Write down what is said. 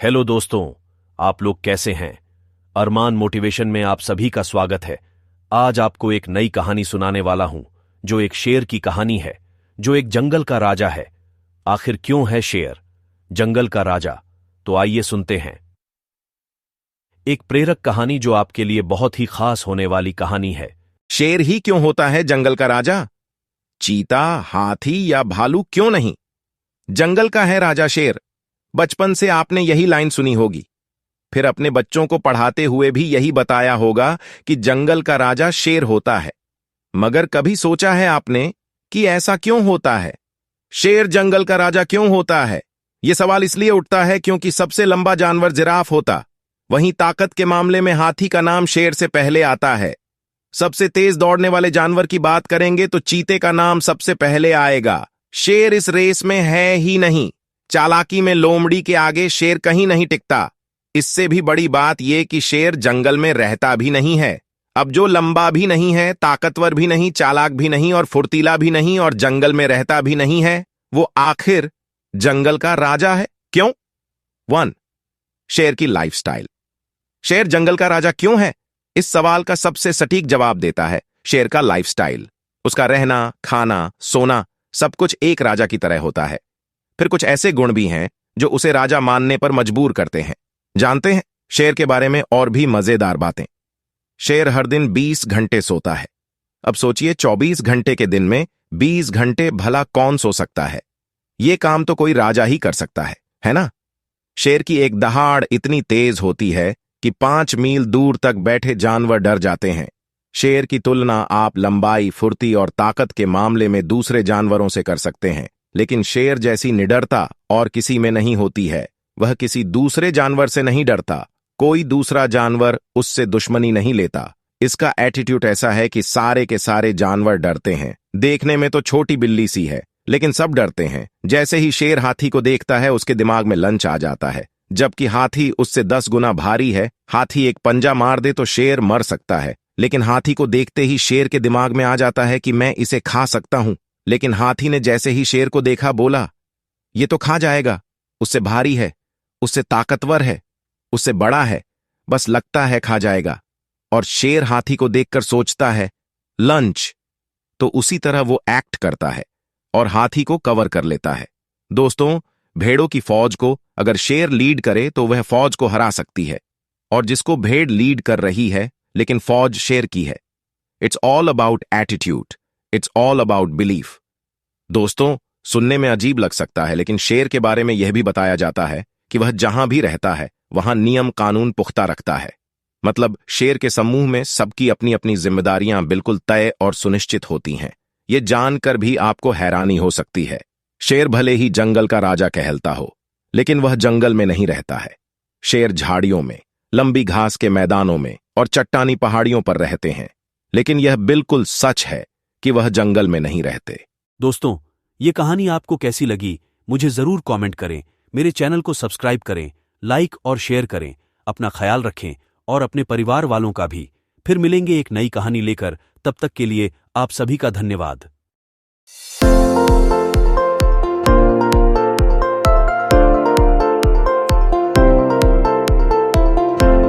Hello दोस्तों, आप लोग कैसे हैं? अरमान मोटिवेशन में आप सभी का स्वागत है। आज आपको एक नई कहानी सुनाने वाला हूं, जो एक शेर की कहानी है, जो एक जंगल का राजा है। आखिर क्यों है शेर जंगल का राजा? तो आइए सुनते हैं। एक प्रेरक कहानी जो आपके लिए बहुत ही खास होने वाली कहानी है। शेर ही क्यों होता है जंगल का राजा? चीता, हाथी या भालू क्यों नहीं? जंगल का है राजा शेर। बचपन से आपने यही लाइन सुनी होगी। फिर अपने बच्चों को पढ़ाते हुए भी यही बताया होगा कि जंगल का राजा शेर होता है। मगर कभी सोचा है आपने कि ऐसा क्यों होता है? शेर जंगल का राजा क्यों होता है? यह सवाल इसलिए उठता है क्योंकि सबसे लंबा जानवर जिराफ होता, वहीं ताकत के मामले में हाथी का नाम शेर से पहले आता है। सबसे तेज दौड़ने वाले जानवर की बात करेंगे तो चीते का नाम सबसे पहले आएगा। शेर इस रेस में है ही नहीं। चालाकी में लोमड़ी के आगे शेर कहीं नहीं टिकता। इससे भी बड़ी बात यह कि शेर जंगल में रहता भी नहीं है। अब जो लंबा भी नहीं है, ताकतवर भी नहीं, चालाक भी नहीं और फुर्तीला भी नहीं और जंगल में रहता भी नहीं है, वो आखिर जंगल का राजा है क्यों? 1. शेर की लाइफस्टाइल। शेर जंगल का राजा क्यों है? इस सवाल का सबसे सटीक जवाब देता है शेर का लाइफस्टाइल। उसका रहना, खाना, सोना सब कुछ एक राजा की तरह होता है। फिर कुछ ऐसे गुण भी हैं जो उसे राजा मानने पर मजबूर करते हैं। जानते हैं शेर के बारे में और भी मजेदार बातें। शेर हर दिन 20 घंटे सोता है। अब सोचिए 24 घंटे के दिन में 20 घंटे भला कौन सो सकता है? यह काम तो कोई राजा ही कर सकता है ना? शेर की एक दहाड़ इतनी तेज होती है कि 5 मील दूर तक बैठे जानवर डर जाते हैं। शेर की तुलना आप लंबाई, फुर्ती और ताकत के मामले में दूसरे जानवरों से कर सकते हैं, लेकिन शेर जैसी निडरता और किसी में नहीं होती है। वह किसी दूसरे जानवर से नहीं डरता। कोई दूसरा जानवर उससे दुश्मनी नहीं लेता। इसका एटीट्यूड ऐसा है कि सारे के सारे जानवर डरते हैं। देखने में तो छोटी बिल्ली सी है, लेकिन सब डरते हैं। जैसे ही शेर हाथी को देखता है, उसके दिमाग में लंच आ जाता है। जबकि हाथी उससे 10 गुना भारी है। हाथी एक पंजा मार दे तो शेर मर सकता है, लेकिन हाथी को देखते ही शेर के दिमाग में आ जाता है कि मैं इसे खा सकता हूं। लेकिन हाथी ने जैसे ही शेर को देखा, बोला, ये तो खा जाएगा, उससे भारी है, उससे ताकतवर है, उससे बड़ा है, बस लगता है खा जाएगा। और शेर हाथी को देखकर सोचता है, लंच। तो उसी तरह वो एक्ट करता है और हाथी को कवर कर लेता है। दोस्तों, भेड़ों की फौज को अगर शेर लीड करे तो वह फौज को हरा सकती है, और जिसको भेड़ लीड कर रही है, लेकिन फौज शेर की है। It's all about attitude, it's all about belief. दोस्तों, सुनने में अजीब लग सकता है, लेकिन शेर के बारे में यह भी बताया जाता है कि वह जहां भी रहता है वहां नियम कानून पुख्ता रखता है। मतलब शेर के समूह में सबकी अपनी अपनी जिम्मेदारियां बिल्कुल तय और सुनिश्चित होती हैं। यह जानकर भी आपको हैरानी हो सकती है। शेर भले ही जंगल का राजा कहलता हो, लेकिन वह जंगल में नहीं रहता है। शेर झाड़ियों में, लंबी घास के मैदानों में और चट्टानी पहाड़ियों पर रहते हैं। लेकिन यह बिल्कुल सच है कि वह जंगल में नहीं रहते। दोस्तों, ये कहानी आपको कैसी लगी मुझे जरूर कमेंट करें। मेरे चैनल को सब्सक्राइब करें, लाइक और शेयर करें। अपना ख्याल रखें और अपने परिवार वालों का भी। फिर मिलेंगे एक नई कहानी लेकर। तब तक के लिए आप सभी का धन्यवाद।